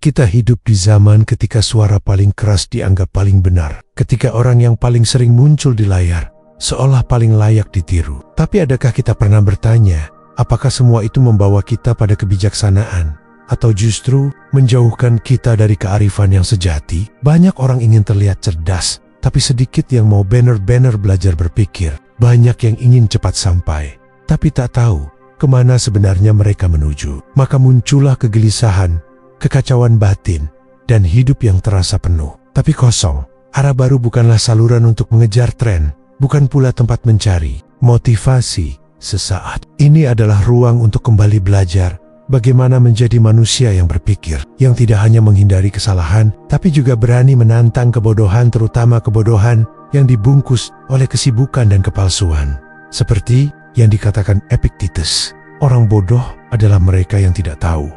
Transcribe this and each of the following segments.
Kita hidup di zaman ketika suara paling keras dianggap paling benar, ketika orang yang paling sering muncul di layar seolah paling layak ditiru. Tapi adakah kita pernah bertanya, apakah semua itu membawa kita pada kebijaksanaan atau justru menjauhkan kita dari kearifan yang sejati? Banyak orang ingin terlihat cerdas, tapi sedikit yang mau benar-benar belajar berpikir. Banyak yang ingin cepat sampai, tapi tak tahu kemana sebenarnya mereka menuju. Maka muncullah kegelisahan, kekacauan batin, dan hidup yang terasa penuh, tapi kosong. Arah baru bukanlah saluran untuk mengejar tren, bukan pula tempat mencari motivasi sesaat. Ini adalah ruang untuk kembali belajar bagaimana menjadi manusia yang berpikir, yang tidak hanya menghindari kesalahan, tapi juga berani menantang kebodohan, terutama kebodohan yang dibungkus oleh kesibukan dan kepalsuan. Seperti yang dikatakan Epictetus, orang bodoh adalah mereka yang tidak tahu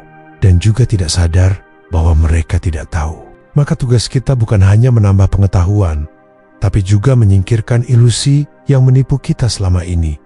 dan juga tidak sadar bahwa mereka tidak tahu. Maka tugas kita bukan hanya menambah pengetahuan, tapi juga menyingkirkan ilusi yang menipu kita selama ini.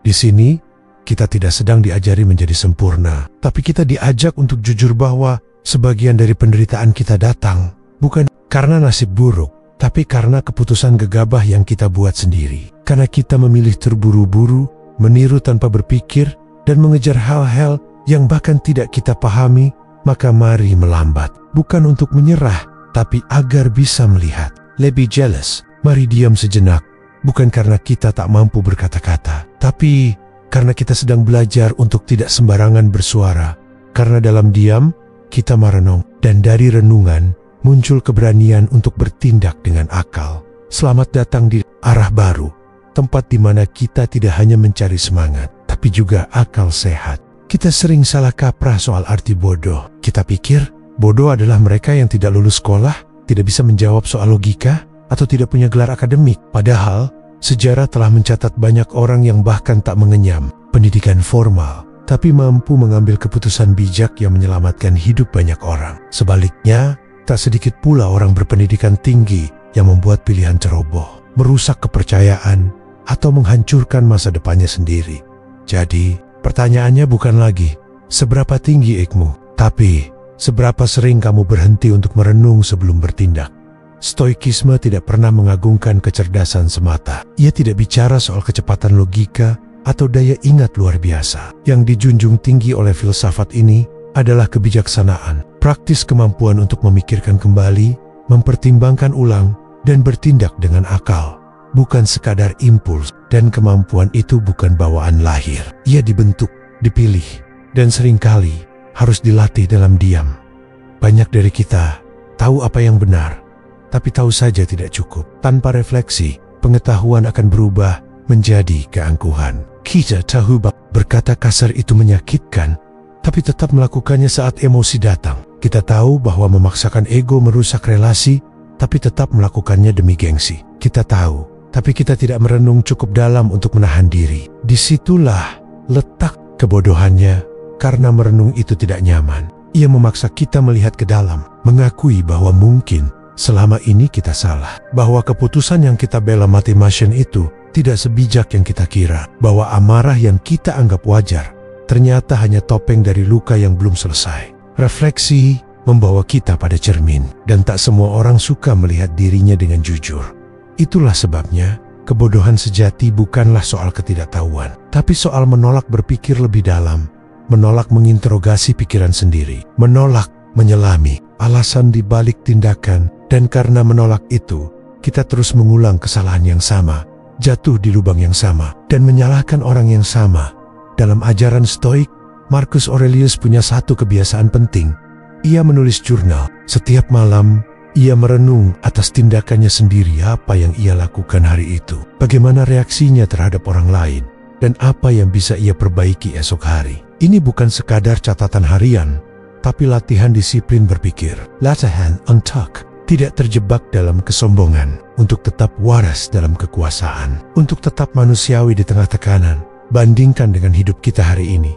Di sini, kita tidak sedang diajari menjadi sempurna, tapi kita diajak untuk jujur bahwa sebagian dari penderitaan kita datang bukan karena nasib buruk, tapi karena keputusan gegabah yang kita buat sendiri. Karena kita memilih terburu-buru, meniru tanpa berpikir, dan mengejar hal-hal yang bahkan tidak kita pahami. Maka mari melambat, bukan untuk menyerah, tapi agar bisa melihat. Lebih jealous, mari diam sejenak, bukan karena kita tak mampu berkata-kata, tapi karena kita sedang belajar untuk tidak sembarangan bersuara. Karena dalam diam, kita merenung, dan dari renungan muncul keberanian untuk bertindak dengan akal. Selamat datang di arah baru, tempat di mana kita tidak hanya mencari semangat, tapi juga akal sehat. Kita sering salah kaprah soal arti bodoh. Kita pikir bodoh adalah mereka yang tidak lulus sekolah, tidak bisa menjawab soal logika, atau tidak punya gelar akademik. Padahal, sejarah telah mencatat banyak orang yang bahkan tak mengenyam pendidikan formal, tapi mampu mengambil keputusan bijak yang menyelamatkan hidup banyak orang. Sebaliknya, tak sedikit pula orang berpendidikan tinggi yang membuat pilihan ceroboh, merusak kepercayaan, atau menghancurkan masa depannya sendiri. Jadi, pertanyaannya bukan lagi seberapa tinggi IQ-mu, tapi seberapa sering kamu berhenti untuk merenung sebelum bertindak. Stoikisme tidak pernah mengagungkan kecerdasan semata. Ia tidak bicara soal kecepatan logika atau daya ingat luar biasa. Yang dijunjung tinggi oleh filsafat ini adalah kebijaksanaan, praktis kemampuan untuk memikirkan kembali, mempertimbangkan ulang, dan bertindak dengan akal. Bukan sekadar impuls, dan kemampuan itu bukan bawaan lahir. Ia dibentuk, dipilih, dan seringkali harus dilatih dalam diam. Banyak dari kita tahu apa yang benar, tapi tahu saja tidak cukup. Tanpa refleksi, pengetahuan akan berubah menjadi keangkuhan. Kita tahu berkata kasar itu menyakitkan, tapi tetap melakukannya saat emosi datang. Kita tahu bahwa memaksakan ego merusak relasi, tapi tetap melakukannya demi gengsi. Kita tahu, tapi kita tidak merenung cukup dalam untuk menahan diri. Disitulah letak kebodohannya, karena merenung itu tidak nyaman. Ia memaksa kita melihat ke dalam, mengakui bahwa mungkin selama ini kita salah, bahwa keputusan yang kita bela mati-matian itu tidak sebijak yang kita kira, bahwa amarah yang kita anggap wajar ternyata hanya topeng dari luka yang belum selesai. Refleksi membawa kita pada cermin, dan tak semua orang suka melihat dirinya dengan jujur. Itulah sebabnya, kebodohan sejati bukanlah soal ketidaktahuan, tapi soal menolak berpikir lebih dalam, menolak menginterogasi pikiran sendiri, menolak menyelami alasan di balik tindakan, dan karena menolak itu, kita terus mengulang kesalahan yang sama, jatuh di lubang yang sama, dan menyalahkan orang yang sama. Dalam ajaran Stoik, Marcus Aurelius punya satu kebiasaan penting. Ia menulis jurnal. Setiap malam, ia merenung atas tindakannya sendiri, apa yang ia lakukan hari itu, bagaimana reaksinya terhadap orang lain, dan apa yang bisa ia perbaiki esok hari. Ini bukan sekadar catatan harian, tapi latihan disiplin berpikir. Latihan untuk tidak terjebak dalam kesombongan, untuk tetap waras dalam kekuasaan, untuk tetap manusiawi di tengah tekanan. Bandingkan dengan hidup kita hari ini.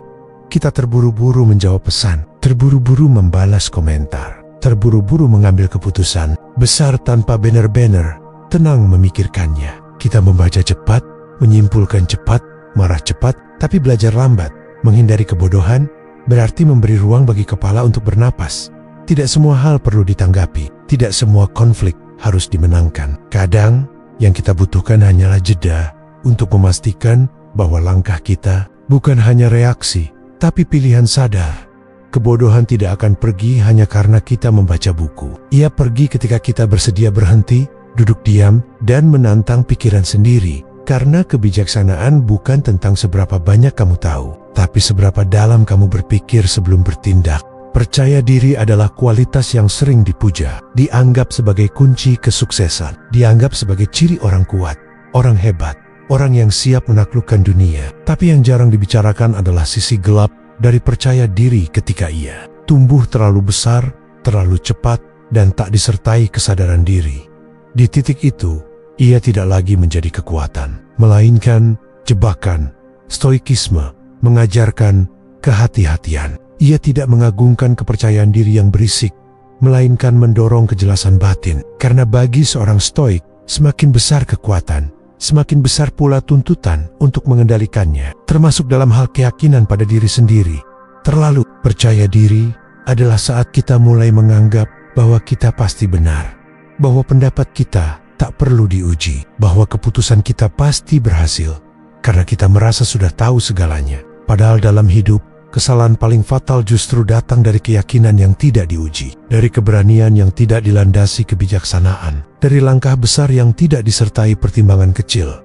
Kita terburu-buru menjawab pesan, terburu-buru membalas komentar, terburu-buru mengambil keputusan besar tanpa benar-benar tenang memikirkannya. Kita membaca cepat, menyimpulkan cepat, marah cepat, tapi belajar lambat. Menghindari kebodohan berarti memberi ruang bagi kepala untuk bernapas. Tidak semua hal perlu ditanggapi, tidak semua konflik harus dimenangkan. Kadang, yang kita butuhkan hanyalah jeda untuk memastikan bahwa langkah kita bukan hanya reaksi, tapi pilihan sadar. Kebodohan tidak akan pergi hanya karena kita membaca buku. Ia pergi ketika kita bersedia berhenti, duduk diam, dan menantang pikiran sendiri. Karena kebijaksanaan bukan tentang seberapa banyak kamu tahu, tapi seberapa dalam kamu berpikir sebelum bertindak. Percaya diri adalah kualitas yang sering dipuja, dianggap sebagai kunci kesuksesan, dianggap sebagai ciri orang kuat, orang hebat, orang yang siap menaklukkan dunia. Tapi yang jarang dibicarakan adalah sisi gelap dari percaya diri ketika ia tumbuh terlalu besar, terlalu cepat, dan tak disertai kesadaran diri. Di titik itu, ia tidak lagi menjadi kekuatan, melainkan jebakan. Stoikisme mengajarkan kehati-hatian. Ia tidak mengagungkan kepercayaan diri yang berisik, melainkan mendorong kejelasan batin. Karena bagi seorang stoik, semakin besar kekuatan, semakin besar pula tuntutan untuk mengendalikannya, termasuk dalam hal keyakinan pada diri sendiri. Terlalu percaya diri adalah saat kita mulai menganggap bahwa kita pasti benar, bahwa pendapat kita tak perlu diuji, bahwa keputusan kita pasti berhasil, karena kita merasa sudah tahu segalanya. Padahal dalam hidup, kesalahan paling fatal justru datang dari keyakinan yang tidak diuji, dari keberanian yang tidak dilandasi kebijaksanaan, dari langkah besar yang tidak disertai pertimbangan kecil.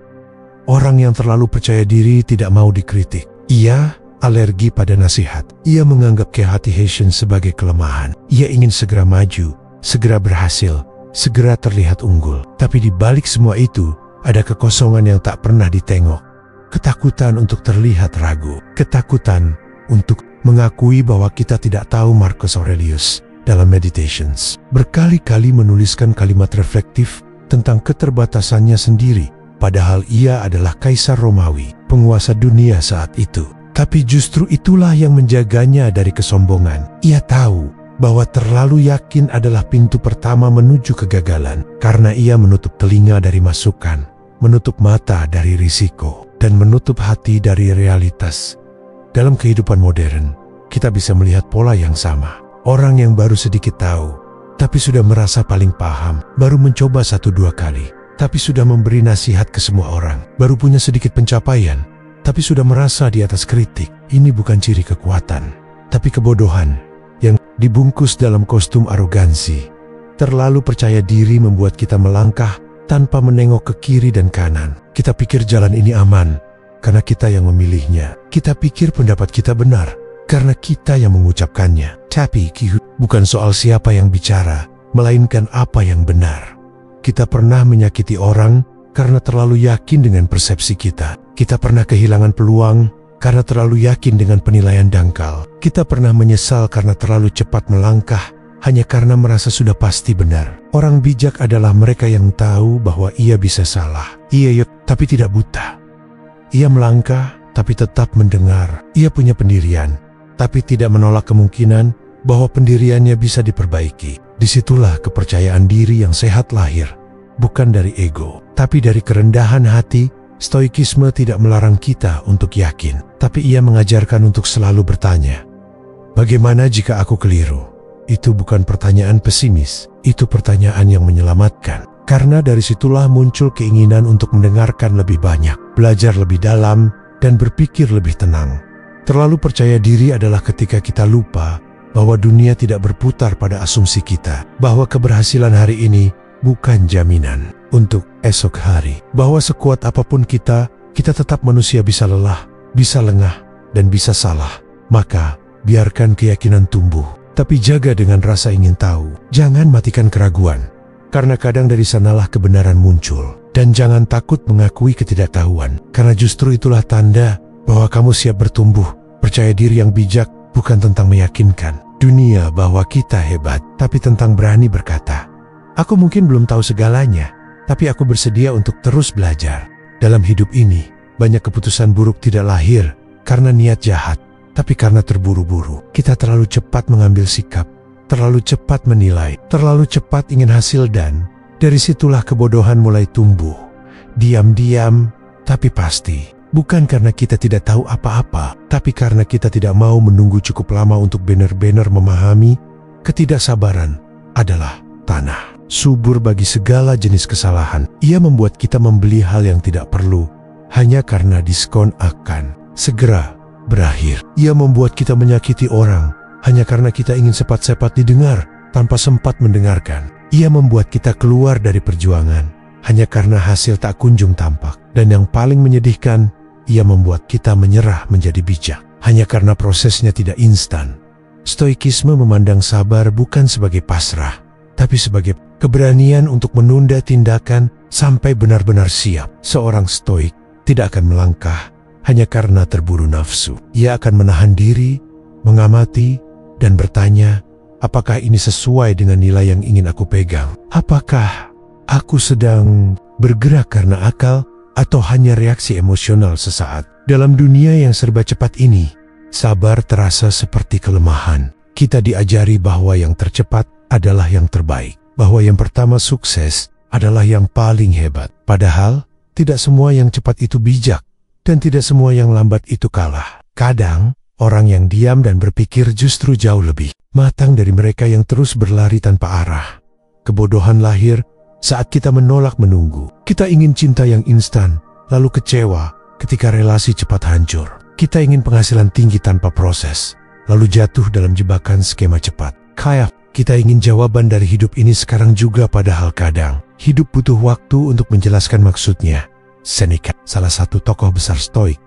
Orang yang terlalu percaya diri tidak mau dikritik. Ia alergi pada nasihat. Ia menganggap kehati-hatian sebagai kelemahan. Ia ingin segera maju, segera berhasil, segera terlihat unggul. Tapi di balik semua itu, ada kekosongan yang tak pernah ditengok. Ketakutan untuk terlihat ragu. Ketakutan untuk mengakui bahwa kita tidak tahu. Marcus Aurelius dalam Meditations berkali-kali menuliskan kalimat reflektif tentang keterbatasannya sendiri, padahal ia adalah kaisar Romawi, penguasa dunia saat itu. Tapi justru itulah yang menjaganya dari kesombongan. Ia tahu bahwa terlalu yakin adalah pintu pertama menuju kegagalan, karena ia menutup telinga dari masukan, menutup mata dari risiko, dan menutup hati dari realitas. Dalam kehidupan modern, kita bisa melihat pola yang sama. Orang yang baru sedikit tahu, tapi sudah merasa paling paham, baru mencoba 1-2 kali, tapi sudah memberi nasihat ke semua orang, baru punya sedikit pencapaian, tapi sudah merasa di atas kritik. Ini bukan ciri kekuatan, tapi kebodohan yang dibungkus dalam kostum arogansi. Terlalu percaya diri membuat kita melangkah tanpa menengok ke kiri dan kanan. Kita pikir jalan ini aman karena kita yang memilihnya. Kita pikir pendapat kita benar karena kita yang mengucapkannya. Tapi bukan soal siapa yang bicara, melainkan apa yang benar. Kita pernah menyakiti orang karena terlalu yakin dengan persepsi kita. Kita pernah kehilangan peluang karena terlalu yakin dengan penilaian dangkal. Kita pernah menyesal karena terlalu cepat melangkah hanya karena merasa sudah pasti benar. Orang bijak adalah mereka yang tahu bahwa ia bisa salah. Ia tapi tidak buta. Ia melangkah tapi tetap mendengar. Ia punya pendirian, tapi tidak menolak kemungkinan bahwa pendiriannya bisa diperbaiki. Disitulah kepercayaan diri yang sehat lahir, bukan dari ego, tapi dari kerendahan hati. Stoikisme tidak melarang kita untuk yakin, tapi ia mengajarkan untuk selalu bertanya, bagaimana jika aku keliru? Itu bukan pertanyaan pesimis, itu pertanyaan yang menyelamatkan. Karena dari situlah muncul keinginan untuk mendengarkan lebih banyak, belajar lebih dalam, dan berpikir lebih tenang. Terlalu percaya diri adalah ketika kita lupa bahwa dunia tidak berputar pada asumsi kita, bahwa keberhasilan hari ini bukan jaminan untuk esok hari, bahwa sekuat apapun kita tetap manusia, bisa lelah, bisa lengah, dan bisa salah. Maka biarkan keyakinan tumbuh, tapi jaga dengan rasa ingin tahu. Jangan matikan keraguan, karena kadang dari sanalah kebenaran muncul. Dan jangan takut mengakui ketidaktahuan, karena justru itulah tanda bahwa kamu siap bertumbuh. Percaya diri yang bijak bukan tentang meyakinkan dunia bahwa kita hebat, tapi tentang berani berkata, aku mungkin belum tahu segalanya, tapi aku bersedia untuk terus belajar. Dalam hidup ini, banyak keputusan buruk tidak lahir karena niat jahat, tapi karena terburu-buru. Kita terlalu cepat mengambil sikap, terlalu cepat menilai, terlalu cepat ingin hasil, dan dari situlah kebodohan mulai tumbuh. Diam-diam, tapi pasti. Bukan karena kita tidak tahu apa-apa, tapi karena kita tidak mau menunggu cukup lama untuk benar-benar memahami. Ketidaksabaran adalah tanah, subur bagi segala jenis kesalahan. Ia membuat kita membeli hal yang tidak perlu hanya karena diskon akan segera berakhir. Ia membuat kita menyakiti orang hanya karena kita ingin cepat-cepat didengar tanpa sempat mendengarkan. Ia membuat kita keluar dari perjuangan hanya karena hasil tak kunjung tampak. Dan yang paling menyedihkan, ia membuat kita menyerah menjadi bijak hanya karena prosesnya tidak instan. Stoikisme memandang sabar bukan sebagai pasrah, tapi sebagai keberanian untuk menunda tindakan sampai benar-benar siap. Seorang stoik tidak akan melangkah hanya karena terburu nafsu. Ia akan menahan diri, mengamati, dan bertanya, apakah ini sesuai dengan nilai yang ingin aku pegang? Apakah aku sedang bergerak karena akal atau hanya reaksi emosional sesaat? Dalam dunia yang serba cepat ini, sabar terasa seperti kelemahan. Kita diajari bahwa yang tercepat adalah yang terbaik, bahwa yang pertama sukses adalah yang paling hebat. Padahal, tidak semua yang cepat itu bijak, dan tidak semua yang lambat itu kalah. Kadang, orang yang diam dan berpikir justru jauh lebih matang dari mereka yang terus berlari tanpa arah. Kebodohan lahir saat kita menolak menunggu. Kita ingin cinta yang instan, lalu kecewa ketika relasi cepat hancur. Kita ingin penghasilan tinggi tanpa proses, lalu jatuh dalam jebakan skema cepat. Kita ingin jawaban dari hidup ini sekarang juga, padahal kadang hidup butuh waktu untuk menjelaskan maksudnya. Seneca, salah satu tokoh besar Stoik,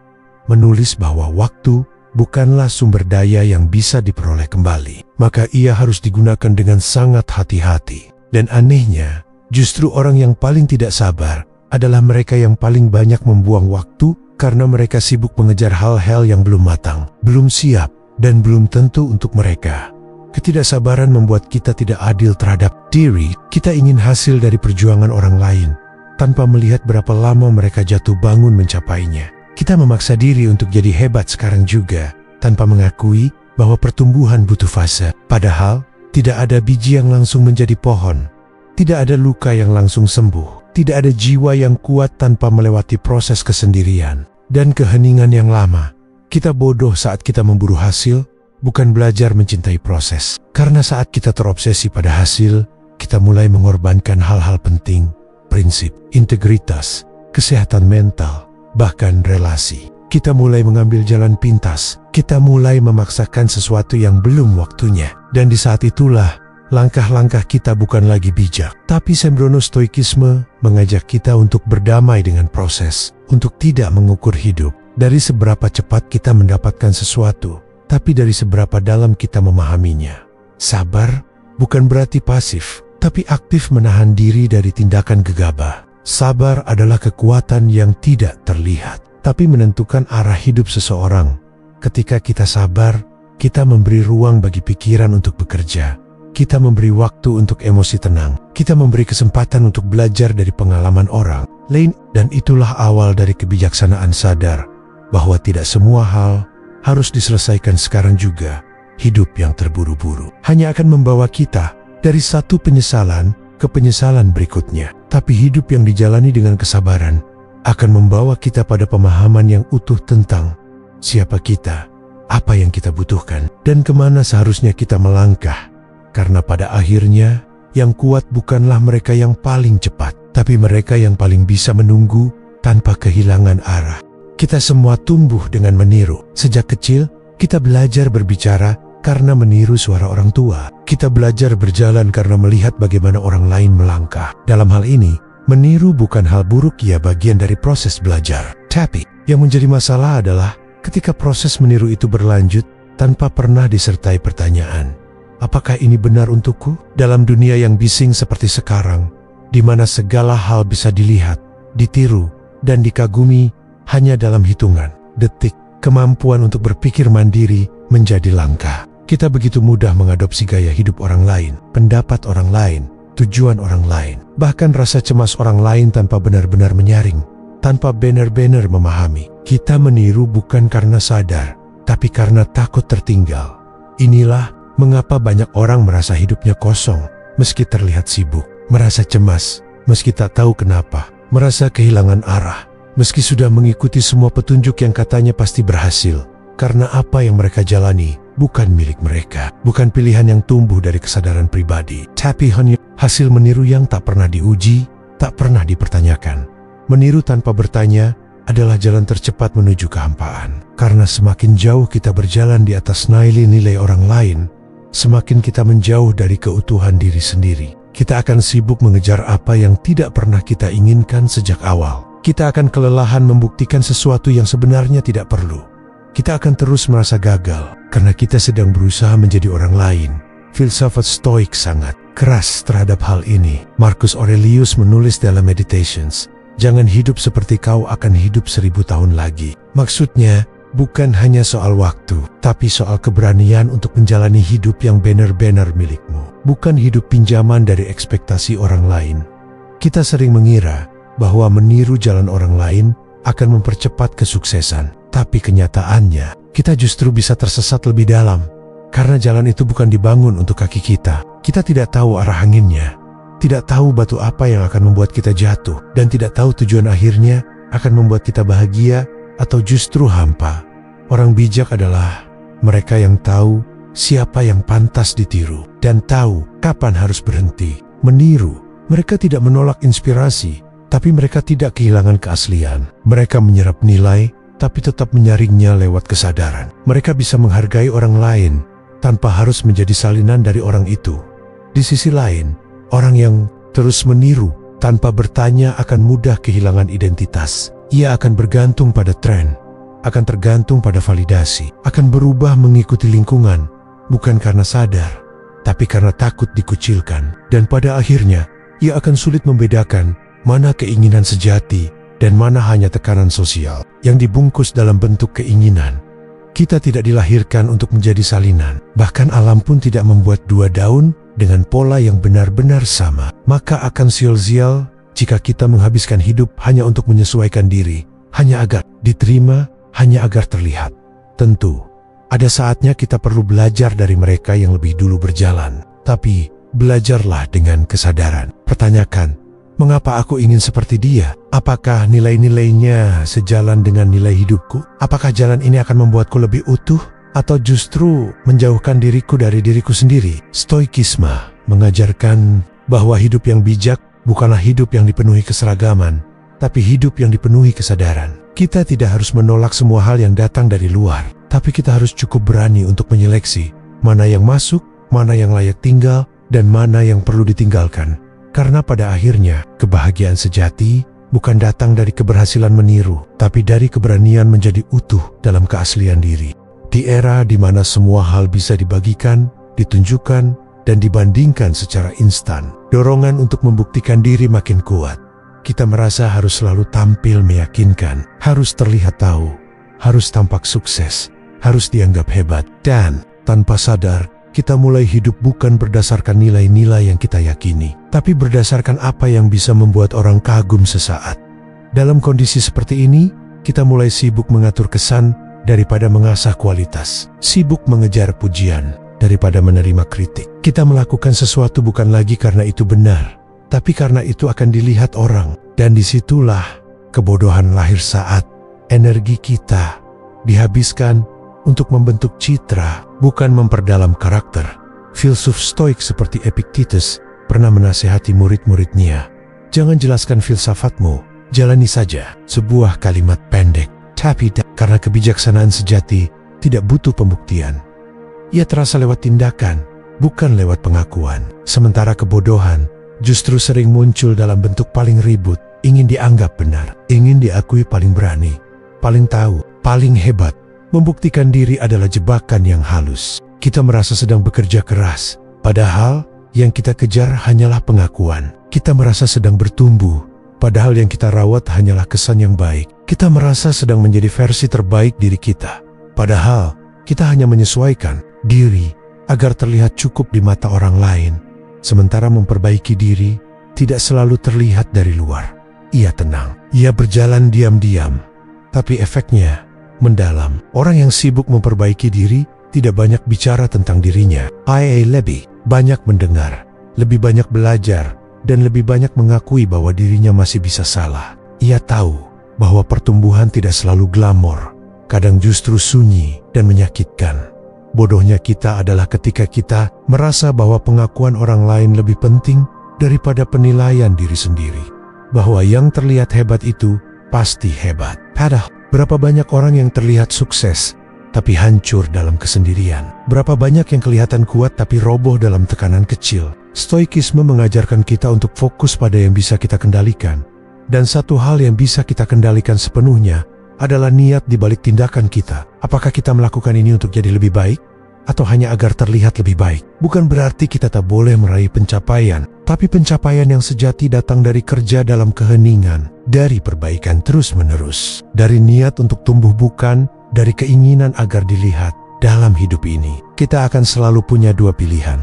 menulis bahwa waktu bukanlah sumber daya yang bisa diperoleh kembali, maka ia harus digunakan dengan sangat hati-hati. Dan anehnya, justru orang yang paling tidak sabar adalah mereka yang paling banyak membuang waktu karena mereka sibuk mengejar hal-hal yang belum matang, belum siap, dan belum tentu untuk mereka. Ketidaksabaran membuat kita tidak adil terhadap diri. Kita ingin hasil dari perjuangan orang lain tanpa melihat berapa lama mereka jatuh bangun mencapainya. Kita memaksa diri untuk jadi hebat sekarang juga tanpa mengakui bahwa pertumbuhan butuh fase. Padahal, tidak ada biji yang langsung menjadi pohon. Tidak ada luka yang langsung sembuh. Tidak ada jiwa yang kuat tanpa melewati proses kesendirian dan keheningan yang lama. Kita bodoh saat kita memburu hasil, bukan belajar mencintai proses. Karena saat kita terobsesi pada hasil, kita mulai mengorbankan hal-hal penting, prinsip, integritas, kesehatan mental, bahkan relasi. Kita mulai mengambil jalan pintas. Kita mulai memaksakan sesuatu yang belum waktunya. Dan di saat itulah, langkah-langkah kita bukan lagi bijak. Tapi sembrono stoikisme mengajak kita untuk berdamai dengan proses, untuk tidak mengukur hidup dari seberapa cepat kita mendapatkan sesuatu, tapi dari seberapa dalam kita memahaminya. Sabar bukan berarti pasif, tapi aktif menahan diri dari tindakan gegabah. Sabar adalah kekuatan yang tidak terlihat, tapi menentukan arah hidup seseorang. Ketika kita sabar, kita memberi ruang bagi pikiran untuk bekerja. Kita memberi waktu untuk emosi tenang. Kita memberi kesempatan untuk belajar dari pengalaman orang lain. Dan itulah awal dari kebijaksanaan sadar bahwa tidak semua hal harus diselesaikan sekarang juga. Hidup yang terburu-buru hanya akan membawa kita dari satu penyesalan ke penyesalan berikutnya. Tapi hidup yang dijalani dengan kesabaran akan membawa kita pada pemahaman yang utuh tentang siapa kita, apa yang kita butuhkan, dan kemana seharusnya kita melangkah. Karena pada akhirnya, yang kuat bukanlah mereka yang paling cepat, tapi mereka yang paling bisa menunggu tanpa kehilangan arah. Kita semua tumbuh dengan meniru. Sejak kecil, kita belajar berbicara karena meniru suara orang tua. Kita belajar berjalan karena melihat bagaimana orang lain melangkah. Dalam hal ini, meniru bukan hal buruk, ya bagian dari proses belajar. Tapi, yang menjadi masalah adalah ketika proses meniru itu berlanjut tanpa pernah disertai pertanyaan. Apakah ini benar untukku? Dalam dunia yang bising seperti sekarang, di mana segala hal bisa dilihat, ditiru, dan dikagumi hanya dalam hitungan detik, kemampuan untuk berpikir mandiri menjadi langka. Kita begitu mudah mengadopsi gaya hidup orang lain, pendapat orang lain, tujuan orang lain, bahkan rasa cemas orang lain tanpa benar-benar menyaring, tanpa benar-benar memahami. Kita meniru bukan karena sadar, tapi karena takut tertinggal. Inilah mengapa banyak orang merasa hidupnya kosong meski terlihat sibuk, merasa cemas meski tak tahu kenapa, merasa kehilangan arah meski sudah mengikuti semua petunjuk yang katanya pasti berhasil. Karena apa yang mereka jalani bukan milik mereka, bukan pilihan yang tumbuh dari kesadaran pribadi, tapi hanya hasil meniru yang tak pernah diuji, tak pernah dipertanyakan. Meniru tanpa bertanya adalah jalan tercepat menuju kehampaan. Karena semakin jauh kita berjalan di atas nilai-nilai orang lain, semakin kita menjauh dari keutuhan diri sendiri. Kita akan sibuk mengejar apa yang tidak pernah kita inginkan sejak awal. Kita akan kelelahan membuktikan sesuatu yang sebenarnya tidak perlu. Kita akan terus merasa gagal karena kita sedang berusaha menjadi orang lain. Filsafat Stoik sangat keras terhadap hal ini. Marcus Aurelius menulis dalam Meditations, "Jangan hidup seperti kau akan hidup 1000 tahun lagi." Maksudnya, bukan hanya soal waktu, tapi soal keberanian untuk menjalani hidup yang benar-benar milikmu. Bukan hidup pinjaman dari ekspektasi orang lain. Kita sering mengira bahwa meniru jalan orang lain akan mempercepat kesuksesan. Tapi kenyataannya, kita justru bisa tersesat lebih dalam. Karena jalan itu bukan dibangun untuk kaki kita. Kita tidak tahu arah anginnya, tidak tahu batu apa yang akan membuat kita jatuh, dan tidak tahu tujuan akhirnya akan membuat kita bahagia atau justru hampa. Orang bijak adalah mereka yang tahu siapa yang pantas ditiru dan tahu kapan harus berhenti. Meniru, mereka tidak menolak inspirasi, tapi mereka tidak kehilangan keaslian. Mereka menyerap nilai, tapi tetap menyaringnya lewat kesadaran. Mereka bisa menghargai orang lain tanpa harus menjadi salinan dari orang itu. Di sisi lain, orang yang terus meniru tanpa bertanya akan mudah kehilangan identitas. Ia akan bergantung pada tren, akan tergantung pada validasi, akan berubah mengikuti lingkungan, bukan karena sadar, tapi karena takut dikucilkan. Dan pada akhirnya, ia akan sulit membedakan mana keinginan sejati dan mana hanya tekanan sosial yang dibungkus dalam bentuk keinginan. Kita tidak dilahirkan untuk menjadi salinan. Bahkan alam pun tidak membuat dua daun dengan pola yang benar-benar sama. Maka akan sia-sia jika kita menghabiskan hidup hanya untuk menyesuaikan diri, hanya agar diterima, hanya agar terlihat. Tentu, ada saatnya kita perlu belajar dari mereka yang lebih dulu berjalan. Tapi, belajarlah dengan kesadaran. Pertanyakan, mengapa aku ingin seperti dia? Apakah nilai-nilainya sejalan dengan nilai hidupku? Apakah jalan ini akan membuatku lebih utuh? Atau justru menjauhkan diriku dari diriku sendiri? Stoikisme mengajarkan bahwa hidup yang bijak bukanlah hidup yang dipenuhi keseragaman, tapi hidup yang dipenuhi kesadaran. Kita tidak harus menolak semua hal yang datang dari luar, tapi kita harus cukup berani untuk menyeleksi mana yang masuk, mana yang layak tinggal, dan mana yang perlu ditinggalkan. Karena pada akhirnya, kebahagiaan sejati bukan datang dari keberhasilan meniru, tapi dari keberanian menjadi utuh dalam keaslian diri. Di era di mana semua hal bisa dibagikan, ditunjukkan, dan dibandingkan secara instan, dorongan untuk membuktikan diri makin kuat. Kita merasa harus selalu tampil meyakinkan, harus terlihat tahu, harus tampak sukses, harus dianggap hebat, dan tanpa sadar, kita mulai hidup bukan berdasarkan nilai-nilai yang kita yakini, tapi berdasarkan apa yang bisa membuat orang kagum sesaat. Dalam kondisi seperti ini, kita mulai sibuk mengatur kesan daripada mengasah kualitas, sibuk mengejar pujian daripada menerima kritik. Kita melakukan sesuatu bukan lagi karena itu benar, tapi karena itu akan dilihat orang. Dan disitulah kebodohan lahir saat energi kita dihabiskan untuk membentuk citra, bukan memperdalam karakter. Filsuf Stoik seperti Epictetus pernah menasihati murid-muridnya, "Jangan jelaskan filsafatmu, jalani saja." Sebuah kalimat pendek, tapi karena kebijaksanaan sejati tidak butuh pembuktian. Ia terasa lewat tindakan, bukan lewat pengakuan. Sementara kebodohan justru sering muncul dalam bentuk paling ribut, ingin dianggap benar, ingin diakui paling berani, paling tahu, paling hebat. Membuktikan diri adalah jebakan yang halus. Kita merasa sedang bekerja keras, padahal yang kita kejar hanyalah pengakuan. Kita merasa sedang bertumbuh, padahal yang kita rawat hanyalah kesan yang baik. Kita merasa sedang menjadi versi terbaik diri kita, padahal kita hanya menyesuaikan diri agar terlihat cukup di mata orang lain. Sementara memperbaiki diri tidak selalu terlihat dari luar. Ia tenang, ia berjalan diam-diam, tapi efeknya mendalam. Orang yang sibuk memperbaiki diri tidak banyak bicara tentang dirinya. Ia lebih banyak mendengar, lebih banyak belajar, dan lebih banyak mengakui bahwa dirinya masih bisa salah. Ia tahu bahwa pertumbuhan tidak selalu glamor, kadang justru sunyi dan menyakitkan. Bodohnya kita adalah ketika kita merasa bahwa pengakuan orang lain lebih penting daripada penilaian diri sendiri. Bahwa yang terlihat hebat itu pasti hebat. Padahal, berapa banyak orang yang terlihat sukses tapi hancur dalam kesendirian. Berapa banyak yang kelihatan kuat tapi roboh dalam tekanan kecil. Stoikisme mengajarkan kita untuk fokus pada yang bisa kita kendalikan. Dan satu hal yang bisa kita kendalikan sepenuhnya adalah niat di balik tindakan kita. Apakah kita melakukan ini untuk jadi lebih baik? Atau hanya agar terlihat lebih baik? Bukan berarti kita tak boleh meraih pencapaian. Tapi pencapaian yang sejati datang dari kerja dalam keheningan. Dari perbaikan terus-menerus. Dari niat untuk tumbuh, bukan dari keinginan agar dilihat. Dalam hidup ini, kita akan selalu punya dua pilihan.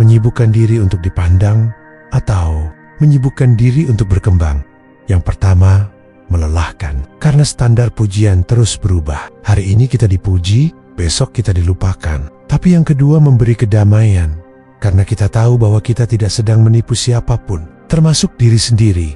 Menyibukkan diri untuk dipandang, atau menyibukkan diri untuk berkembang. Yang pertama, melelahkan. Karena standar pujian terus berubah. Hari ini kita dipuji, besok kita dilupakan. Tapi yang kedua, memberi kedamaian. Karena kita tahu bahwa kita tidak sedang menipu siapapun, termasuk diri sendiri.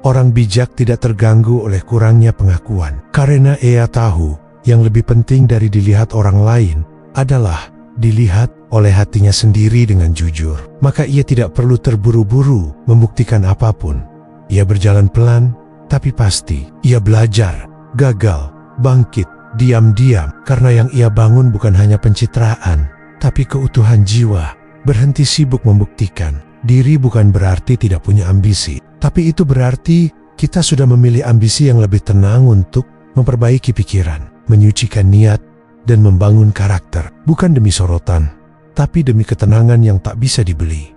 Orang bijak tidak terganggu oleh kurangnya pengakuan. Karena ia tahu yang lebih penting dari dilihat orang lain adalah dilihat oleh hatinya sendiri dengan jujur. Maka ia tidak perlu terburu-buru membuktikan apapun. Ia berjalan pelan, tapi pasti. Ia belajar, gagal, bangkit, diam-diam. Karena yang ia bangun bukan hanya pencitraan, tapi keutuhan jiwa. Berhenti sibuk membuktikan diri bukan berarti tidak punya ambisi. Tapi itu berarti kita sudah memilih ambisi yang lebih tenang untuk memperbaiki pikiran, menyucikan niat, dan membangun karakter. Bukan demi sorotan, tapi demi ketenangan yang tak bisa dibeli.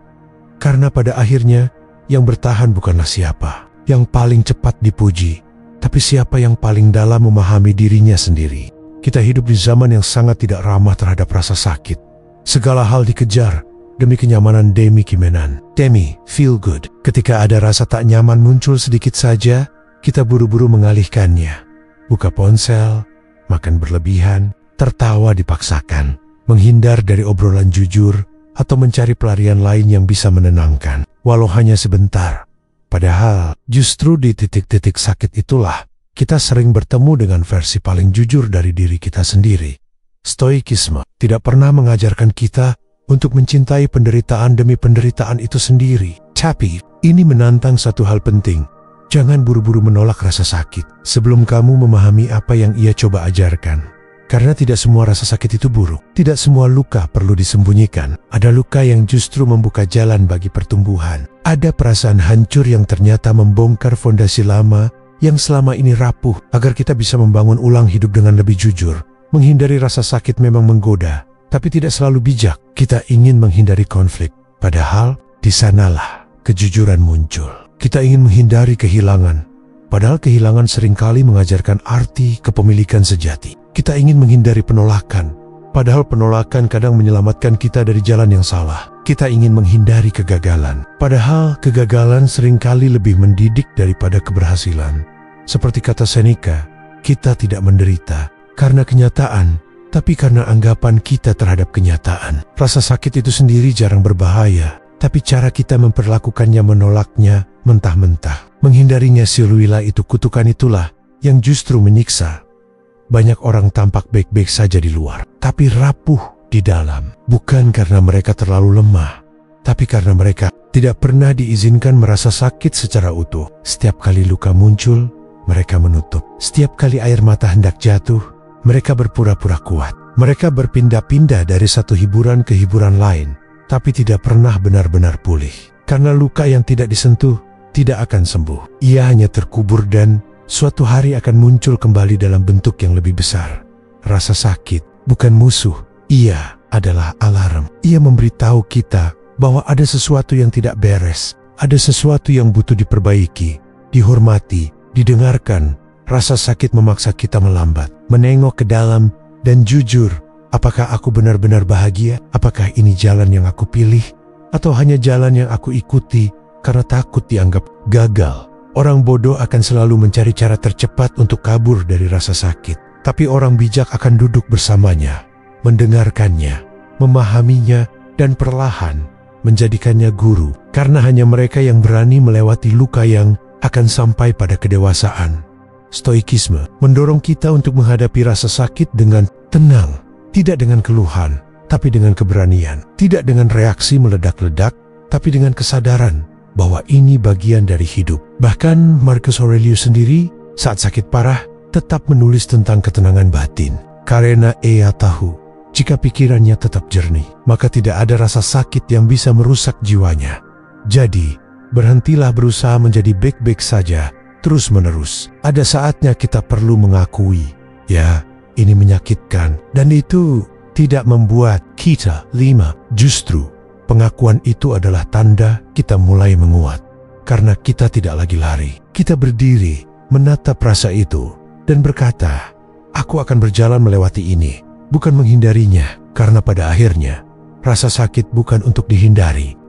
Karena pada akhirnya, yang bertahan bukanlah siapa yang paling cepat dipuji, tapi siapa yang paling dalam memahami dirinya sendiri. Kita hidup di zaman yang sangat tidak ramah terhadap rasa sakit. Segala hal dikejar demi kenyamanan demi kimenan. Demi feel good. Ketika ada rasa tak nyaman muncul sedikit saja, kita buru-buru mengalihkannya. Buka ponsel, makan berlebihan, tertawa dipaksakan, menghindar dari obrolan jujur, atau mencari pelarian lain yang bisa menenangkan, walau hanya sebentar. Padahal, justru di titik-titik sakit itulah, kita sering bertemu dengan versi paling jujur dari diri kita sendiri. Stoikisme tidak pernah mengajarkan kita untuk mencintai penderitaan demi penderitaan itu sendiri. Tapi, ini menantang satu hal penting. Jangan buru-buru menolak rasa sakit sebelum kamu memahami apa yang ia coba ajarkan. Karena tidak semua rasa sakit itu buruk. Tidak semua luka perlu disembunyikan. Ada luka yang justru membuka jalan bagi pertumbuhan. Ada perasaan hancur yang ternyata membongkar fondasi lama yang selama ini rapuh agar kita bisa membangun ulang hidup dengan lebih jujur. Menghindari rasa sakit memang menggoda, tapi tidak selalu bijak. Kita ingin menghindari konflik, padahal di sanalah kejujuran muncul. Kita ingin menghindari kehilangan, padahal kehilangan seringkali mengajarkan arti kepemilikan sejati. Kita ingin menghindari penolakan, padahal penolakan kadang menyelamatkan kita dari jalan yang salah. Kita ingin menghindari kegagalan, padahal kegagalan seringkali lebih mendidik daripada keberhasilan. Seperti kata Seneca, kita tidak menderita karena kenyataan, tapi karena anggapan kita terhadap kenyataan. Rasa sakit itu sendiri jarang berbahaya, tapi cara kita memperlakukannya menolaknya mentah-mentah. Menghindarinya siluila itu kutukan itulah yang justru menyiksa. Banyak orang tampak baik-baik saja di luar, tapi rapuh di dalam. Bukan karena mereka terlalu lemah, tapi karena mereka tidak pernah diizinkan merasa sakit secara utuh. Setiap kali luka muncul, mereka menutup. Setiap kali air mata hendak jatuh, mereka berpura-pura kuat. Mereka berpindah-pindah dari satu hiburan ke hiburan lain, tapi tidak pernah benar-benar pulih. Karena luka yang tidak disentuh tidak akan sembuh. Ia hanya terkubur dan suatu hari akan muncul kembali dalam bentuk yang lebih besar. Rasa sakit bukan musuh, ia adalah alarm. Ia memberitahu kita bahwa ada sesuatu yang tidak beres, ada sesuatu yang butuh diperbaiki, dihormati, didengarkan. Rasa sakit memaksa kita melambat, menengok ke dalam, dan jujur. Apakah aku benar-benar bahagia? Apakah ini jalan yang aku pilih? Atau hanya jalan yang aku ikuti karena takut dianggap gagal? Orang bodoh akan selalu mencari cara tercepat untuk kabur dari rasa sakit. Tapi orang bijak akan duduk bersamanya, mendengarkannya, memahaminya, dan perlahan menjadikannya guru. Karena hanya mereka yang berani melewati luka yang akan sampai pada kedewasaan. Stoikisme mendorong kita untuk menghadapi rasa sakit dengan tenang, tidak dengan keluhan, tapi dengan keberanian. Tidak dengan reaksi meledak-ledak, tapi dengan kesadaran bahwa ini bagian dari hidup. Bahkan Marcus Aurelius sendiri saat sakit parah tetap menulis tentang ketenangan batin. Karena ia tahu, jika pikirannya tetap jernih, maka tidak ada rasa sakit yang bisa merusak jiwanya. Jadi, berhentilah berusaha menjadi baik-baik saja terus-menerus. Ada saatnya kita perlu mengakui, ya, ini menyakitkan, dan itu tidak membuat kita lemah. Justru, pengakuan itu adalah tanda kita mulai menguat. Karena kita tidak lagi lari. Kita berdiri, menatap rasa itu, dan berkata, aku akan berjalan melewati ini, bukan menghindarinya. Karena pada akhirnya, rasa sakit bukan untuk dihindari,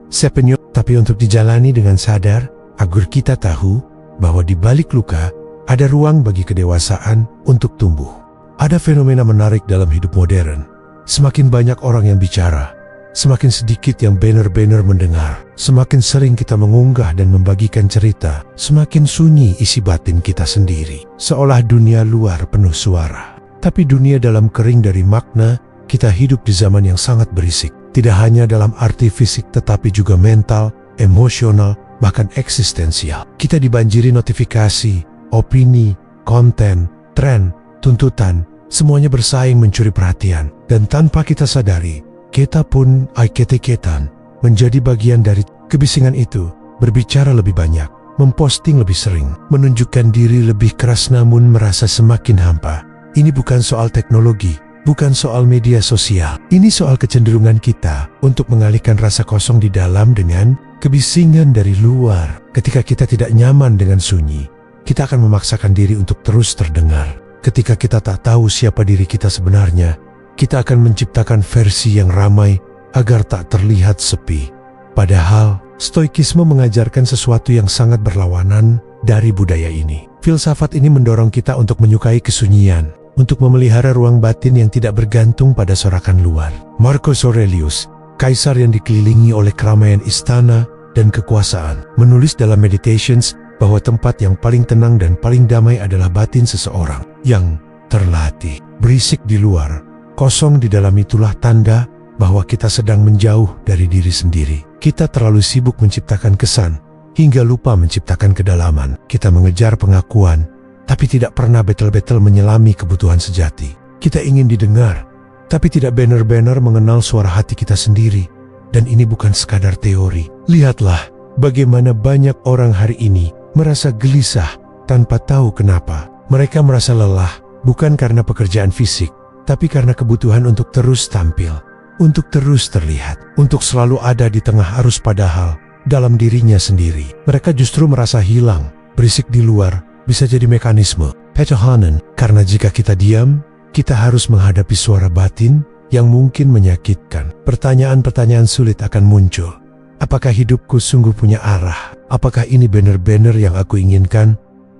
tapi untuk dijalani dengan sadar, agar kita tahu bahwa di balik luka, ada ruang bagi kedewasaan untuk tumbuh. Ada fenomena menarik dalam hidup modern. Semakin banyak orang yang bicara, semakin sedikit yang benar-benar mendengar. Semakin sering kita mengunggah dan membagikan cerita, semakin sunyi isi batin kita sendiri. Seolah dunia luar penuh suara, tapi dunia dalam kering dari makna. Kita hidup di zaman yang sangat berisik. Tidak hanya dalam arti fisik tetapi juga mental, emosional, bahkan eksistensial. Kita dibanjiri notifikasi, opini, konten, tren, tuntutan. Semuanya bersaing mencuri perhatian. Dan tanpa kita sadari, kita pun keteketan menjadi bagian dari kebisingan itu. Berbicara lebih banyak, memposting lebih sering, menunjukkan diri lebih keras namun merasa semakin hampa. Ini bukan soal teknologi, bukan soal media sosial. Ini soal kecenderungan kita untuk mengalihkan rasa kosong di dalam dengan kebisingan dari luar. Ketika kita tidak nyaman dengan sunyi, kita akan memaksakan diri untuk terus terdengar. Ketika kita tak tahu siapa diri kita sebenarnya, kita akan menciptakan versi yang ramai agar tak terlihat sepi. Padahal, Stoikisme mengajarkan sesuatu yang sangat berlawanan dari budaya ini. Filsafat ini mendorong kita untuk menyukai kesunyian, untuk memelihara ruang batin yang tidak bergantung pada sorakan luar. Marcus Aurelius, kaisar yang dikelilingi oleh keramaian istana dan kekuasaan, menulis dalam Meditations bahwa tempat yang paling tenang dan paling damai adalah batin seseorang yang terlatih. Berisik di luar, kosong di dalam itulah tanda bahwa kita sedang menjauh dari diri sendiri. Kita terlalu sibuk menciptakan kesan, hingga lupa menciptakan kedalaman. Kita mengejar pengakuan, tapi tidak pernah betul-betul menyelami kebutuhan sejati. Kita ingin didengar, tapi tidak benar-benar mengenal suara hati kita sendiri. Dan ini bukan sekadar teori. Lihatlah bagaimana banyak orang hari ini merasa gelisah tanpa tahu kenapa. Mereka merasa lelah, bukan karena pekerjaan fisik, tapi karena kebutuhan untuk terus tampil, untuk terus terlihat, untuk selalu ada di tengah arus padahal dalam dirinya sendiri. Mereka justru merasa hilang. Berisik di luar bisa jadi mekanisme pertahanan, karena jika kita diam, kita harus menghadapi suara batin yang mungkin menyakitkan. Pertanyaan-pertanyaan sulit akan muncul. Apakah hidupku sungguh punya arah? Apakah ini benar-benar yang aku inginkan?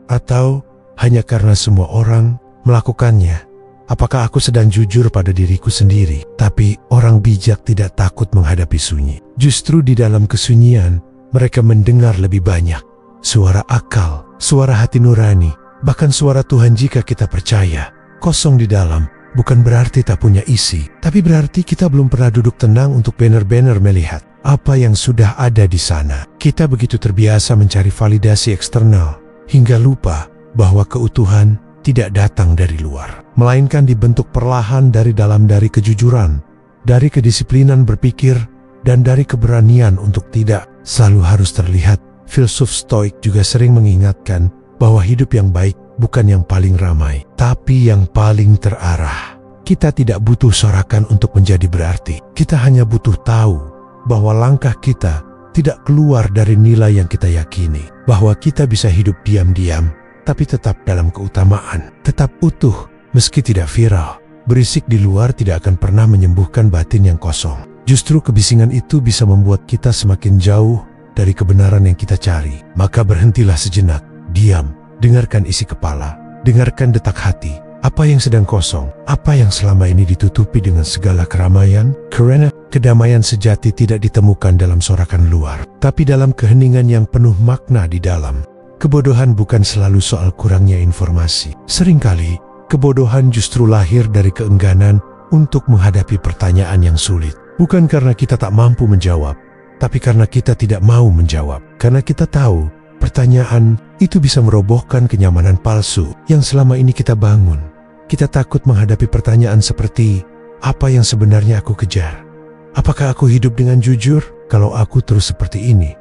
Atau hanya karena semua orang melakukannya? Apakah aku sedang jujur pada diriku sendiri? Tapi orang bijak tidak takut menghadapi sunyi. Justru di dalam kesunyian, mereka mendengar lebih banyak. Suara akal, suara hati nurani, bahkan suara Tuhan jika kita percaya. Kosong di dalam bukan berarti tak punya isi, tapi berarti kita belum pernah duduk tenang untuk benar-benar melihat apa yang sudah ada di sana. Kita begitu terbiasa mencari validasi eksternal, hingga lupa bahwa keutuhan tidak datang dari luar, melainkan dibentuk perlahan dari dalam, dari kejujuran, dari kedisiplinan berpikir, dan dari keberanian untuk tidak selalu harus terlihat. Filsuf Stoik juga sering mengingatkan bahwa hidup yang baik bukan yang paling ramai, tapi yang paling terarah. Kita tidak butuh sorakan untuk menjadi berarti. Kita hanya butuh tahu bahwa langkah kita tidak keluar dari nilai yang kita yakini, bahwa kita bisa hidup diam-diam, tapi tetap dalam keutamaan, tetap utuh meski tidak viral. Berisik di luar tidak akan pernah menyembuhkan batin yang kosong. Justru kebisingan itu bisa membuat kita semakin jauh dari kebenaran yang kita cari. Maka berhentilah sejenak, diam, dengarkan isi kepala, dengarkan detak hati. Apa yang sedang kosong? Apa yang selama ini ditutupi dengan segala keramaian? Karena kedamaian sejati tidak ditemukan dalam sorakan luar, tapi dalam keheningan yang penuh makna di dalam. Kebodohan bukan selalu soal kurangnya informasi. Seringkali, kebodohan justru lahir dari keengganan untuk menghadapi pertanyaan yang sulit. Bukan karena kita tak mampu menjawab, tapi karena kita tidak mau menjawab. Karena kita tahu pertanyaan itu bisa merobohkan kenyamanan palsu yang selama ini kita bangun. Kita takut menghadapi pertanyaan seperti, apa yang sebenarnya aku kejar? Apakah aku hidup dengan jujur? Kalau aku terus seperti ini,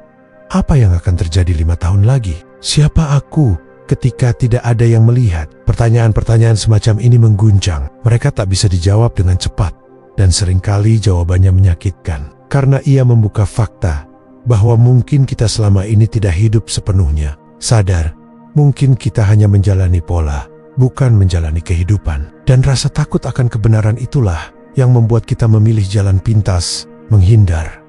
apa yang akan terjadi 5 tahun lagi? Siapa aku ketika tidak ada yang melihat? Pertanyaan-pertanyaan semacam ini mengguncang. Mereka tak bisa dijawab dengan cepat, dan seringkali jawabannya menyakitkan. Karena ia membuka fakta bahwa mungkin kita selama ini tidak hidup sepenuhnya sadar. Mungkin kita hanya menjalani pola, bukan menjalani kehidupan. Dan rasa takut akan kebenaran itulah yang membuat kita memilih jalan pintas, menghindar.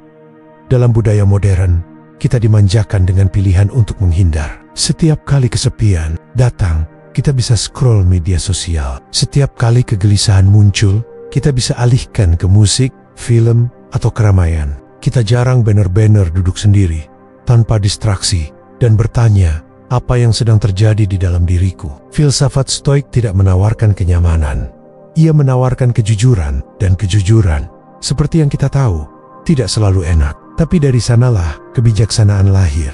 Dalam budaya modern, kita dimanjakan dengan pilihan untuk menghindar. Setiap kali kesepian datang, kita bisa scroll media sosial. Setiap kali kegelisahan muncul, kita bisa alihkan ke musik, film, atau keramaian. Kita jarang benar-benar duduk sendiri, tanpa distraksi, dan bertanya, apa yang sedang terjadi di dalam diriku? Filsafat Stoik tidak menawarkan kenyamanan. Ia menawarkan kejujuran, dan kejujuran, seperti yang kita tahu, tidak selalu enak. Tapi dari sanalah kebijaksanaan lahir.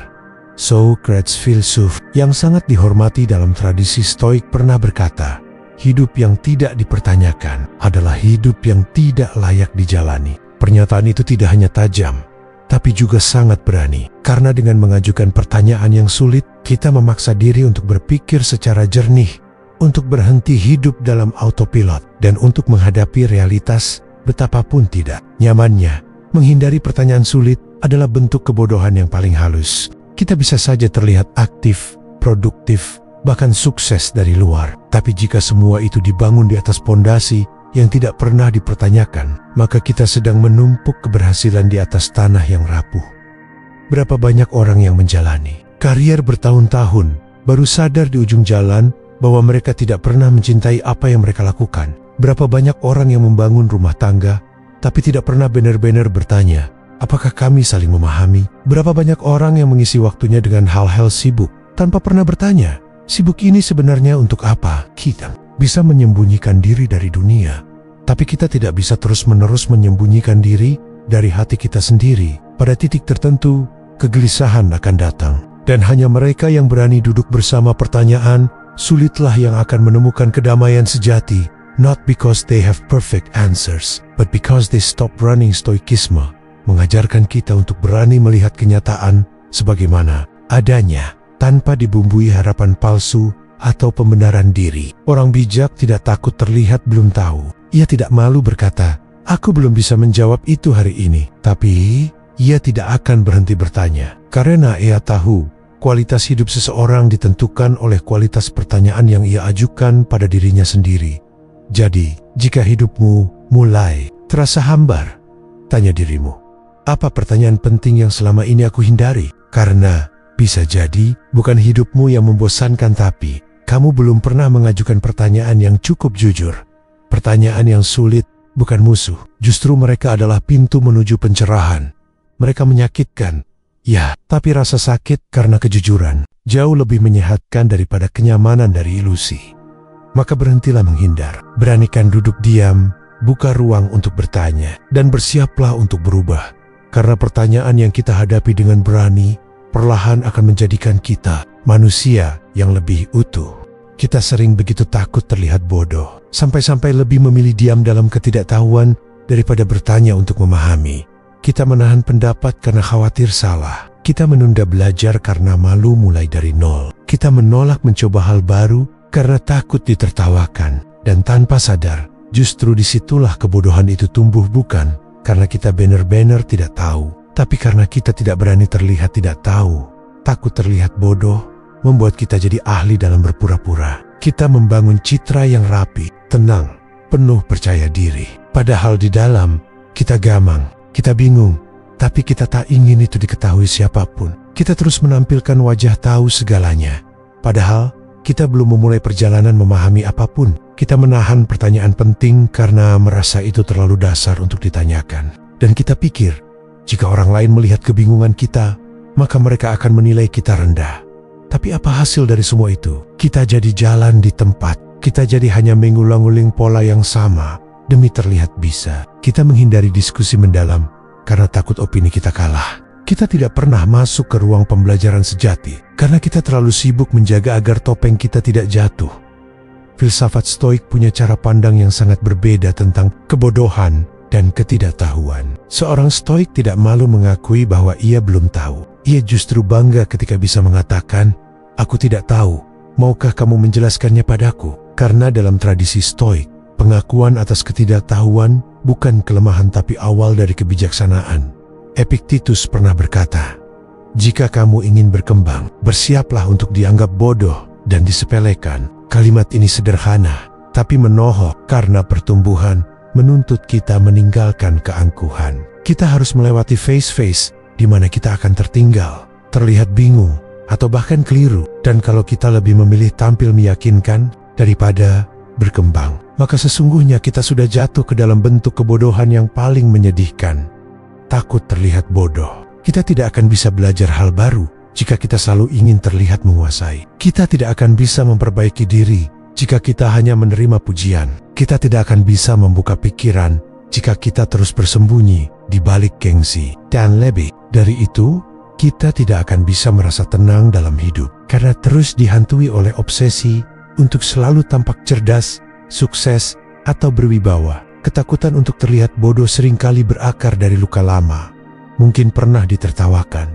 Socrates, filsuf yang sangat dihormati dalam tradisi Stoik, pernah berkata, hidup yang tidak dipertanyakan adalah hidup yang tidak layak dijalani. Pernyataan itu tidak hanya tajam, tapi juga sangat berani. Karena dengan mengajukan pertanyaan yang sulit, kita memaksa diri untuk berpikir secara jernih, untuk berhenti hidup dalam autopilot, dan untuk menghadapi realitas betapapun tidak nyamannya. Menghindari pertanyaan sulit adalah bentuk kebodohan yang paling halus. Kita bisa saja terlihat aktif, produktif, bahkan sukses dari luar. Tapi jika semua itu dibangun di atas pondasi yang tidak pernah dipertanyakan, maka kita sedang menumpuk keberhasilan di atas tanah yang rapuh. Berapa banyak orang yang menjalani karier bertahun-tahun, baru sadar di ujung jalan bahwa mereka tidak pernah mencintai apa yang mereka lakukan. Berapa banyak orang yang membangun rumah tangga, tapi tidak pernah benar-benar bertanya, apakah kami saling memahami? Berapa banyak orang yang mengisi waktunya dengan hal-hal sibuk, tanpa pernah bertanya, sibuk ini sebenarnya untuk apa? Kita bisa menyembunyikan diri dari dunia, tapi kita tidak bisa terus-menerus menyembunyikan diri dari hati kita sendiri. Pada titik tertentu, kegelisahan akan datang. Dan hanya mereka yang berani duduk bersama pertanyaan, sulitlah yang akan menemukan kedamaian sejati. Not because they have perfect answers, but because they stop running. Stoikisme mengajarkan kita untuk berani melihat kenyataan sebagaimana adanya, tanpa dibumbui harapan palsu atau pembenaran diri. Orang bijak tidak takut terlihat belum tahu. Ia tidak malu berkata, aku belum bisa menjawab itu hari ini. Tapi, ia tidak akan berhenti bertanya. Karena ia tahu, kualitas hidup seseorang ditentukan oleh kualitas pertanyaan yang ia ajukan pada dirinya sendiri. Jadi, jika hidupmu mulai terasa hambar, tanya dirimu, apa pertanyaan penting yang selama ini aku hindari? Karena bisa jadi bukan hidupmu yang membosankan, tapi kamu belum pernah mengajukan pertanyaan yang cukup jujur. Pertanyaan yang sulit bukan musuh, justru mereka adalah pintu menuju pencerahan. Mereka menyakitkan, ya, tapi rasa sakit karena kejujuran jauh lebih menyehatkan daripada kenyamanan dari ilusi. Maka berhentilah menghindar, beranikan duduk diam, buka ruang untuk bertanya, dan bersiaplah untuk berubah. Karena pertanyaan yang kita hadapi dengan berani, perlahan akan menjadikan kita manusia yang lebih utuh. Kita sering begitu takut terlihat bodoh, sampai-sampai lebih memilih diam dalam ketidaktahuan daripada bertanya untuk memahami. Kita menahan pendapat karena khawatir salah. Kita menunda belajar karena malu mulai dari nol. Kita menolak mencoba hal baru karena takut ditertawakan. Dan tanpa sadar, justru disitulah kebodohan itu tumbuh, bukan karena kita benar-benar tidak tahu, tapi karena kita tidak berani terlihat tidak tahu. Takut terlihat bodoh membuat kita jadi ahli dalam berpura-pura. Kita membangun citra yang rapi, tenang, penuh percaya diri. Padahal di dalam, kita gamang, kita bingung, tapi kita tak ingin itu diketahui siapapun. Kita terus menampilkan wajah tahu segalanya. Padahal, kita belum memulai perjalanan memahami apapun. Kita menahan pertanyaan penting karena merasa itu terlalu dasar untuk ditanyakan. Dan kita pikir, jika orang lain melihat kebingungan kita, maka mereka akan menilai kita rendah. Tapi apa hasil dari semua itu? Kita jadi jalan di tempat. Kita jadi hanya mengulang-ulang pola yang sama. demi terlihat bisa. Kita menghindari diskusi mendalam karena takut opini kita kalah. Kita tidak pernah masuk ke ruang pembelajaran sejati karena kita terlalu sibuk menjaga agar topeng kita tidak jatuh. Filsafat Stoik punya cara pandang yang sangat berbeda tentang kebodohan dan ketidaktahuan. Seorang Stoik tidak malu mengakui bahwa ia belum tahu. Ia justru bangga ketika bisa mengatakan, "Aku tidak tahu, maukah kamu menjelaskannya padaku?" Karena dalam tradisi Stoik, pengakuan atas ketidaktahuan bukan kelemahan tapi awal dari kebijaksanaan. Epictetus pernah berkata, "Jika kamu ingin berkembang, bersiaplah untuk dianggap bodoh dan disepelekan." Kalimat ini sederhana, tapi menohok karena pertumbuhan menuntut kita meninggalkan keangkuhan. Kita harus melewati phase-phase di mana kita akan tertinggal, terlihat bingung, atau bahkan keliru. Dan kalau kita lebih memilih tampil meyakinkan daripada berkembang, maka sesungguhnya kita sudah jatuh ke dalam bentuk kebodohan yang paling menyedihkan. Takut terlihat bodoh. Kita tidak akan bisa belajar hal baru jika kita selalu ingin terlihat menguasai. Kita tidak akan bisa memperbaiki diri jika kita hanya menerima pujian. Kita tidak akan bisa membuka pikiran jika kita terus bersembunyi di balik gengsi. Dan lebih dari itu, kita tidak akan bisa merasa tenang dalam hidup karena terus dihantui oleh obsesi untuk selalu tampak cerdas, sukses, atau berwibawa. Ketakutan untuk terlihat bodoh seringkali berakar dari luka lama. Mungkin pernah ditertawakan,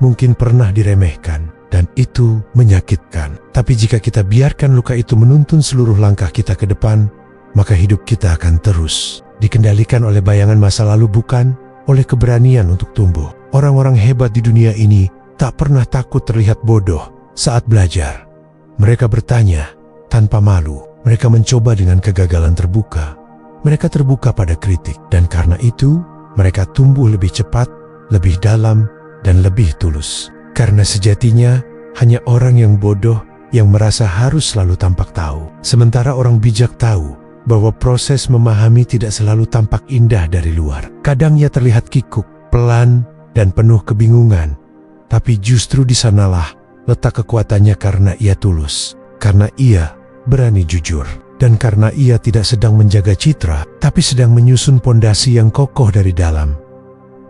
mungkin pernah diremehkan, dan itu menyakitkan. Tapi jika kita biarkan luka itu menuntun seluruh langkah kita ke depan, maka hidup kita akan terus dikendalikan oleh bayangan masa lalu, bukan oleh keberanian untuk tumbuh. Orang-orang hebat di dunia ini tak pernah takut terlihat bodoh saat belajar. Mereka bertanya tanpa malu. Mereka mencoba dengan kegagalan terbuka. Mereka terbuka pada kritik, dan karena itu mereka tumbuh lebih cepat, lebih dalam, dan lebih tulus. Karena sejatinya hanya orang yang bodoh yang merasa harus selalu tampak tahu. Sementara orang bijak tahu bahwa proses memahami tidak selalu tampak indah dari luar. Kadang ia terlihat kikuk, pelan, dan penuh kebingungan. Tapi justru di sanalah letak kekuatannya, karena ia tulus, karena ia berani jujur, dan karena ia tidak sedang menjaga citra, tapi sedang menyusun pondasi yang kokoh dari dalam.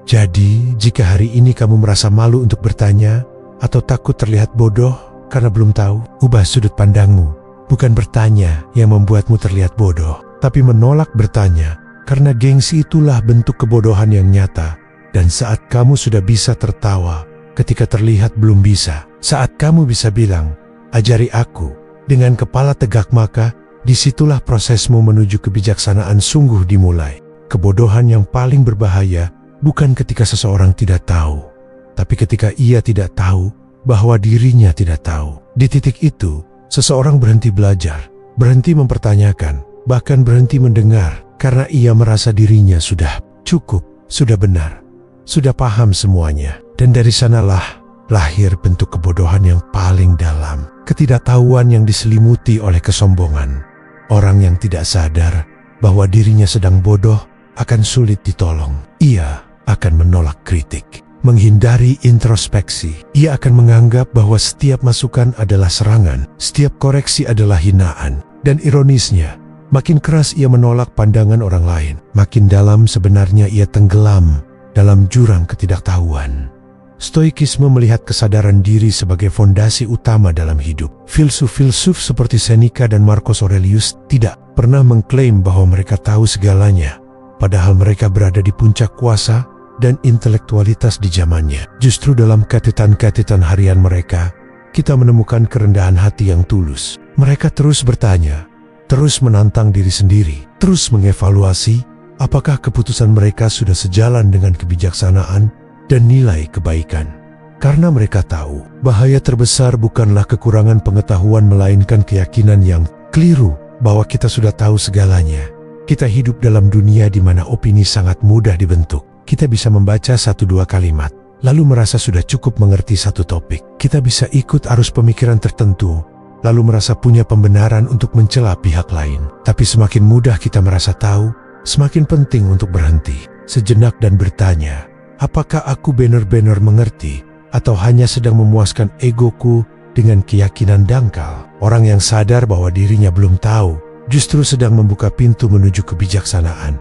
Jadi, jika hari ini kamu merasa malu untuk bertanya, atau takut terlihat bodoh karena belum tahu, ubah sudut pandangmu. Bukan bertanya yang membuatmu terlihat bodoh, tapi menolak bertanya, karena gengsi itulah bentuk kebodohan yang nyata. Dan saat kamu sudah bisa tertawa ketika terlihat belum bisa, saat kamu bisa bilang, "Ajari aku," dengan kepala tegak, maka disitulah prosesmu menuju kebijaksanaan sungguh dimulai. Kebodohan yang paling berbahaya bukan ketika seseorang tidak tahu, tapi ketika ia tidak tahu bahwa dirinya tidak tahu. Di titik itu, seseorang berhenti belajar, berhenti mempertanyakan, bahkan berhenti mendengar, karena ia merasa dirinya sudah cukup, sudah benar, sudah paham semuanya. Dan dari sanalah lahir bentuk kebodohan yang paling dalam, ketidaktahuan yang diselimuti oleh kesombongan. Orang yang tidak sadar bahwa dirinya sedang bodoh akan sulit ditolong. Ia akan menolak kritik, menghindari introspeksi. Ia akan menganggap bahwa setiap masukan adalah serangan, setiap koreksi adalah hinaan. Dan ironisnya, makin keras ia menolak pandangan orang lain, makin dalam sebenarnya ia tenggelam dalam jurang ketidaktahuan. Stoikisme melihat kesadaran diri sebagai fondasi utama dalam hidup. Filsuf-filsuf seperti Seneca dan Marcus Aurelius tidak pernah mengklaim bahwa mereka tahu segalanya, padahal mereka berada di puncak kuasa dan intelektualitas di zamannya. Justru dalam catatan-catatan harian mereka, kita menemukan kerendahan hati yang tulus. Mereka terus bertanya, terus menantang diri sendiri, terus mengevaluasi apakah keputusan mereka sudah sejalan dengan kebijaksanaan dan nilai kebaikan. Karena mereka tahu, bahaya terbesar bukanlah kekurangan pengetahuan melainkan keyakinan yang keliru bahwa kita sudah tahu segalanya. Kita hidup dalam dunia di mana opini sangat mudah dibentuk. Kita bisa membaca 1-2 kalimat, lalu merasa sudah cukup mengerti satu topik. Kita bisa ikut arus pemikiran tertentu, lalu merasa punya pembenaran untuk mencela pihak lain. Tapi semakin mudah kita merasa tahu, semakin penting untuk berhenti sejenak dan bertanya, apakah aku benar-benar mengerti atau hanya sedang memuaskan egoku dengan keyakinan dangkal? Orang yang sadar bahwa dirinya belum tahu justru sedang membuka pintu menuju kebijaksanaan.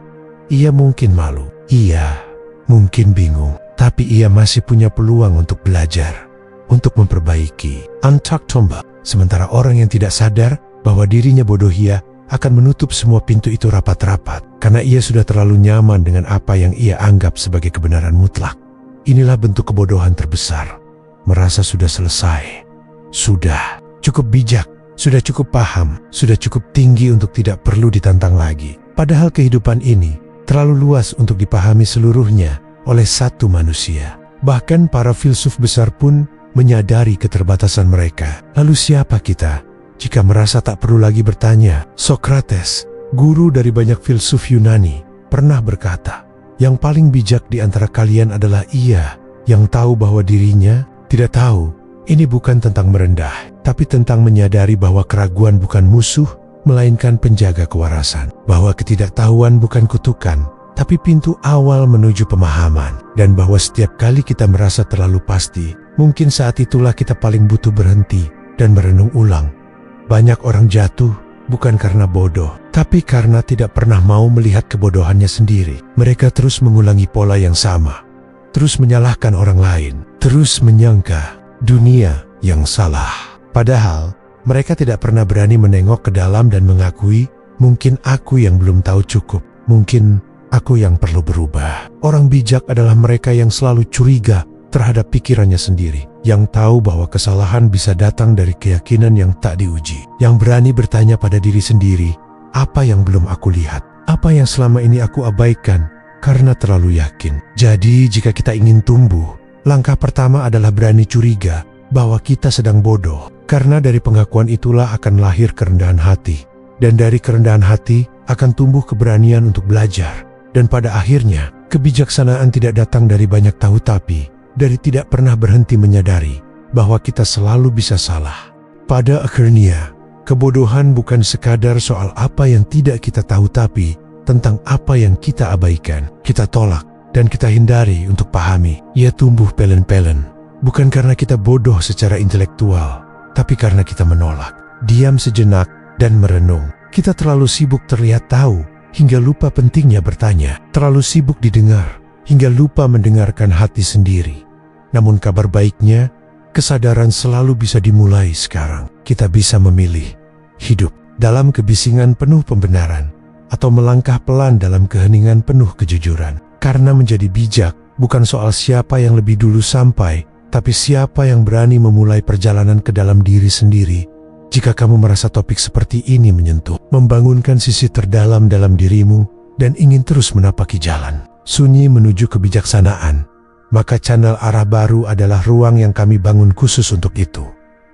Ia mungkin malu, ia mungkin bingung, tapi ia masih punya peluang untuk belajar, untuk memperbaiki. Antak Tomba. Sementara orang yang tidak sadar bahwa dirinya bodoh, ia akan menutup semua pintu itu rapat-rapat, karena ia sudah terlalu nyaman dengan apa yang ia anggap sebagai kebenaran mutlak. Inilah bentuk kebodohan terbesar. Merasa sudah selesai, sudah cukup bijak, sudah cukup paham, sudah cukup tinggi untuk tidak perlu ditantang lagi. Padahal kehidupan ini terlalu luas untuk dipahami seluruhnya oleh satu manusia. Bahkan para filsuf besar pun menyadari keterbatasan mereka. Lalu siapa kita jika merasa tak perlu lagi bertanya? Sokrates, guru dari banyak filsuf Yunani, pernah berkata, yang paling bijak di antara kalian adalah ia yang tahu bahwa dirinya tidak tahu. Ini bukan tentang merendah, tapi tentang menyadari bahwa keraguan bukan musuh, melainkan penjaga kewarasan. Bahwa ketidaktahuan bukan kutukan, tapi pintu awal menuju pemahaman. Dan bahwa setiap kali kita merasa terlalu pasti, mungkin saat itulah kita paling butuh berhenti dan merenung ulang. Banyak orang jatuh bukan karena bodoh, tapi karena tidak pernah mau melihat kebodohannya sendiri. Mereka terus mengulangi pola yang sama, terus menyalahkan orang lain, terus menyangka dunia yang salah. Padahal mereka tidak pernah berani menengok ke dalam dan mengakui, mungkin aku yang belum tahu cukup, mungkin aku yang perlu berubah. Orang bijak adalah mereka yang selalu curiga terhadap pikirannya sendiri, yang tahu bahwa kesalahan bisa datang dari keyakinan yang tak diuji, yang berani bertanya pada diri sendiri, apa yang belum aku lihat, apa yang selama ini aku abaikan karena terlalu yakin. Jadi jika kita ingin tumbuh, langkah pertama adalah berani curiga bahwa kita sedang bodoh, karena dari pengakuan itulah akan lahir kerendahan hati, dan dari kerendahan hati akan tumbuh keberanian untuk belajar, dan pada akhirnya kebijaksanaan tidak datang dari banyak tahu, tapi dari tidak pernah berhenti menyadari bahwa kita selalu bisa salah. Pada akhirnya, kebodohan bukan sekadar soal apa yang tidak kita tahu, tapi tentang apa yang kita abaikan, kita tolak, dan kita hindari untuk pahami. Ia tumbuh pelen-pelen, bukan karena kita bodoh secara intelektual, tapi karena kita menolak, diam sejenak, dan merenung. Kita terlalu sibuk terlihat tahu, hingga lupa pentingnya bertanya, terlalu sibuk didengar, hingga lupa mendengarkan hati sendiri. Namun kabar baiknya, kesadaran selalu bisa dimulai sekarang. Kita bisa memilih hidup dalam kebisingan penuh pembenaran, atau melangkah pelan dalam keheningan penuh kejujuran. Karena menjadi bijak bukan soal siapa yang lebih dulu sampai, tapi siapa yang berani memulai perjalanan ke dalam diri sendiri. Jika kamu merasa topik seperti ini menyentuh, membangunkan sisi terdalam dalam dirimu, dan ingin terus menapaki jalan sunyi menuju kebijaksanaan, maka channel Arah Baru adalah ruang yang kami bangun khusus untuk itu.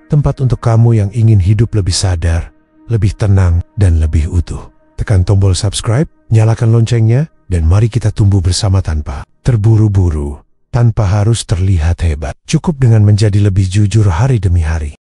Tempat untuk kamu yang ingin hidup lebih sadar, lebih tenang, dan lebih utuh. Tekan tombol subscribe, nyalakan loncengnya, dan mari kita tumbuh bersama tanpa terburu-buru, tanpa harus terlihat hebat. Cukup dengan menjadi lebih jujur hari demi hari.